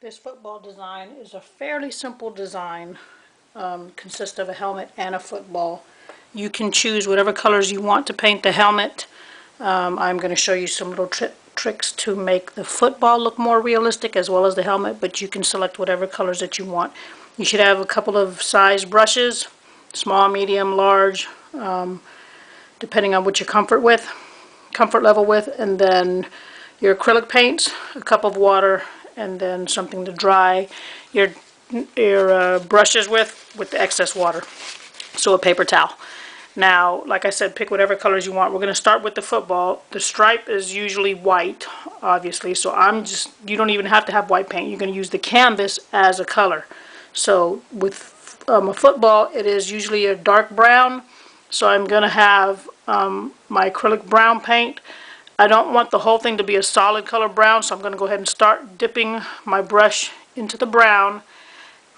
This football design is a fairly simple design. Consists of a helmet and a football. You can choose whatever colors you want to paint the helmet. I'm going to show you some little tricks to make the football look more realistic as well as the helmet, but you can select whatever colors that you want. You should have a couple of size brushes, small, medium, large, depending on what your comfort level with, and then your acrylic paints, a cup of water, and then something to dry your brushes with the excess water. So a paper towel. Now, like I said, pick whatever colors you want. We're going to start with the football. The stripe is usually white, obviously, so you don't even have to have white paint. You're going to use the canvas as a color. So with a football, it is usually a dark brown. So I'm going to have my acrylic brown paint. I don't want the whole thing to be a solid color brown, so I'm going to go ahead and start dipping my brush into the brown,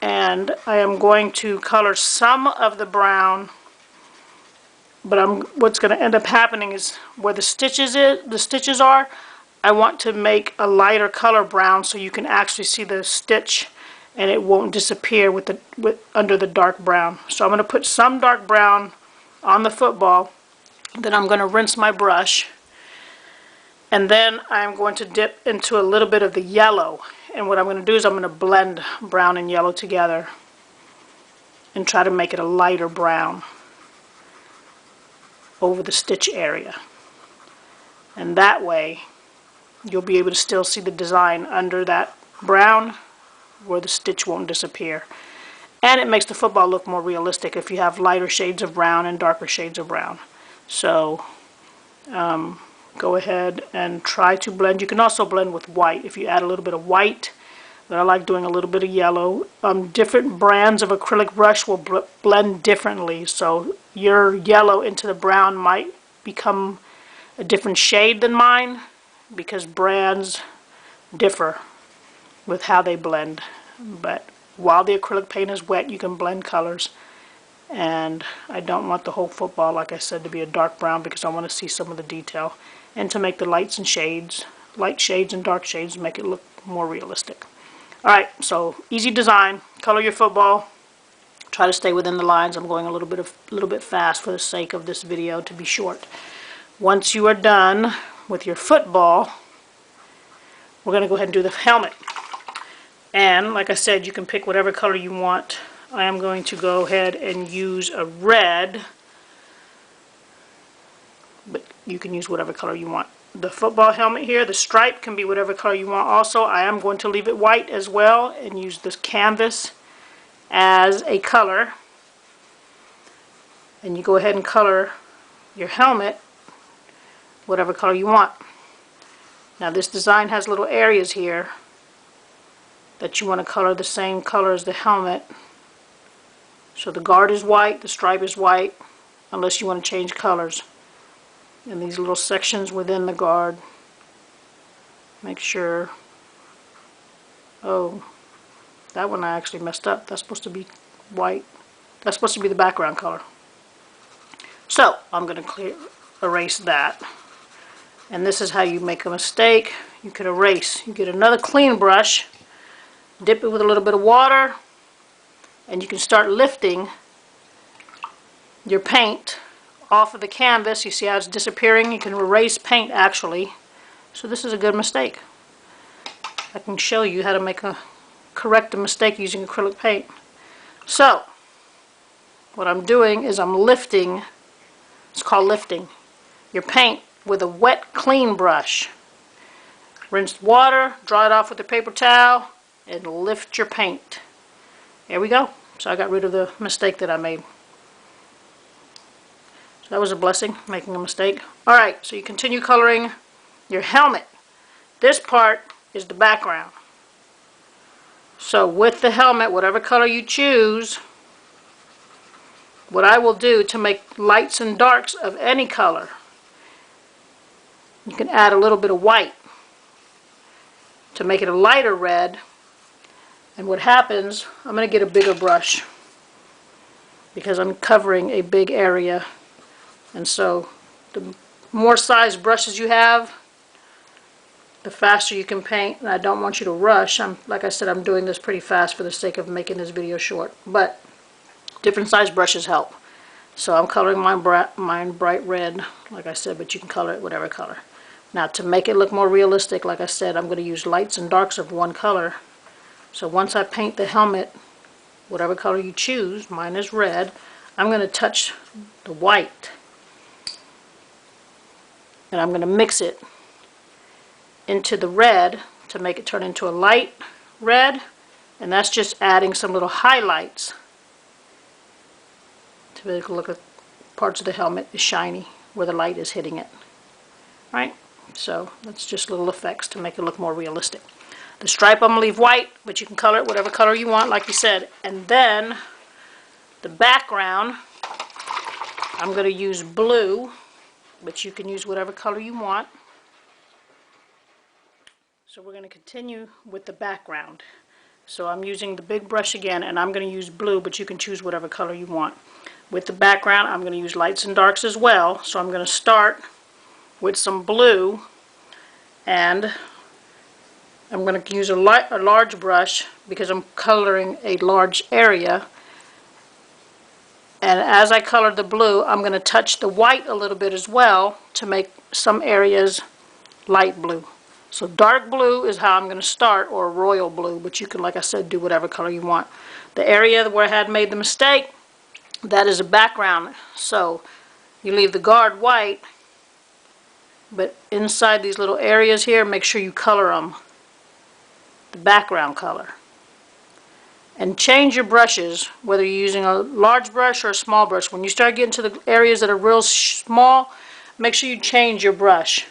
and I am going to color some of the brown, but what's going to end up happening is where the stitches are, I want to make a lighter color brown so you can actually see the stitch and it won't disappear under the dark brown. So I'm going to put some dark brown on the football, then I'm going to rinse my brush. And then I'm going to dip into a little bit of the yellow. And what I'm going to do is I'm going to blend brown and yellow together and try to make it a lighter brown over the stitch area. And that way you'll be able to still see the design under that brown where the stitch won't disappear. And it makes the football look more realistic if you have lighter shades of brown and darker shades of brown. So go ahead and try to blend. You can also blend with white if you add a little bit of white, but I like doing a little bit of yellow. Different brands of acrylic brush will blend differently, so your yellow into the brown might become a different shade than mine because brands differ with how they blend. But while the acrylic paint is wet, you can blend colors. And I don't want the whole football, like I said, to be a dark brown because I want to see some of the detail. And to make the light shades and dark shades, make it look more realistic. Alright, so easy design. Color your football. Try to stay within the lines. I'm going a little bit fast for the sake of this video to be short. Once you are done with your football, we're going to go ahead and do the helmet. And like I said, you can pick whatever color you want. I am going to go ahead and use a red, but you can use whatever color you want. The football helmet here, the stripe can be whatever color you want also. I am going to leave it white as well and use this canvas as a color. And you go ahead and color your helmet whatever color you want. Now this design has little areas here that you want to color the same color as the helmet. So the guard is white, the stripe is white, unless you want to change colors. And these little sections within the guard, make sure, oh, that one I actually messed up. That's supposed to be white. That's supposed to be the background color. So I'm going to erase that. And this is how you make a mistake. You can erase. You get another clean brush, dip it with a little bit of water, and you can start lifting your paint off of the canvas. You see how it's disappearing? You can erase paint actually. So this is a good mistake. I can show you how to correct a mistake using acrylic paint. So what I'm doing is I'm lifting, it's called lifting, your paint with a wet clean brush. Rinse water, dry it off with a paper towel, and lift your paint. There we go. So I got rid of the mistake that I made. So that was a blessing, making a mistake. Alright, so you continue coloring your helmet. This part is the background. So with the helmet, whatever color you choose, what I will do to make lights and darks of any color, you can add a little bit of white to make it a lighter red. And what happens, I'm going to get a bigger brush because I'm covering a big area. And so the more size brushes you have, the faster you can paint, and I don't want you to rush. Like I said, I'm doing this pretty fast for the sake of making this video short, but different size brushes help. So I'm coloring mine bright red, like I said, but you can color it whatever color. Now to make it look more realistic, like I said, I'm going to use lights and darks of one color. So once I paint the helmet, whatever color you choose, mine is red, I'm going to touch the white. And I'm going to mix it into the red to make it turn into a light red, and that's just adding some little highlights to make it look like parts of the helmet is shiny where the light is hitting it. Right? So that's just little effects to make it look more realistic. The stripe I'm going to leave white, but you can color it whatever color you want, like you said. And then the background, I'm going to use blue, but you can use whatever color you want. So we're going to continue with the background. So I'm using the big brush again, and I'm going to use blue, but you can choose whatever color you want. With the background, I'm going to use lights and darks as well. So I'm going to start with some blue, and I'm going to use a large brush because I'm coloring a large area. And as I color the blue, I'm going to touch the white a little bit as well to make some areas light blue. So dark blue is how I'm going to start, or royal blue, but you can, like I said, do whatever color you want. The area where I had made the mistake, that is a background. So you leave the guard white, but inside these little areas here, make sure you color them the background color. And change your brushes, whether you're using a large brush or a small brush. When you start getting to the areas that are real small, make sure you change your brush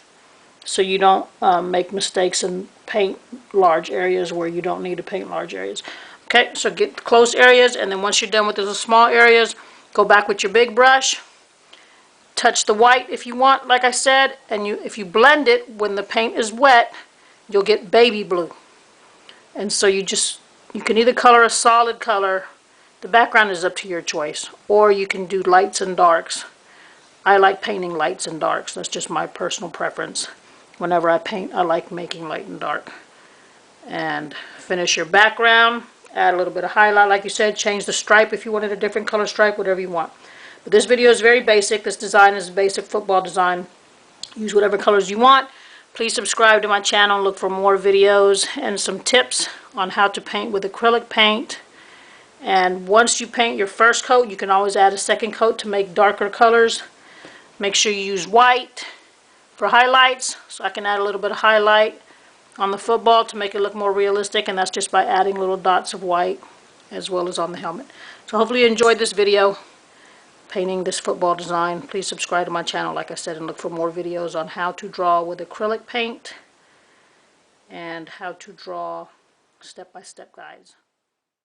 so you don't make mistakes and paint large areas where you don't need to paint large areas. Okay, so get the close areas, and then once you're done with the small areas, go back with your big brush, touch the white if you want, like I said, and if you blend it when the paint is wet, you'll get baby blue. And so you can either color a solid color, the background is up to your choice, or you can do lights and darks. I like painting lights and darks, that's just my personal preference. Whenever I paint, I like making light and dark. And finish your background, add a little bit of highlight, like you said, change the stripe if you wanted a different color stripe, whatever you want. But this video is very basic. This design is a basic football design. Use whatever colors you want. Please subscribe to my channel, look for more videos and some tips on how to paint with acrylic paint. And once you paint your first coat, you can always add a second coat to make darker colors. Make sure you use white for highlights, so I can add a little bit of highlight on the football to make it look more realistic, and that's just by adding little dots of white as well as on the helmet. So hopefully you enjoyed this video painting this football design. Please subscribe to my channel, like I said, and look for more videos on how to draw with acrylic paint and how to draw step-by-step guides.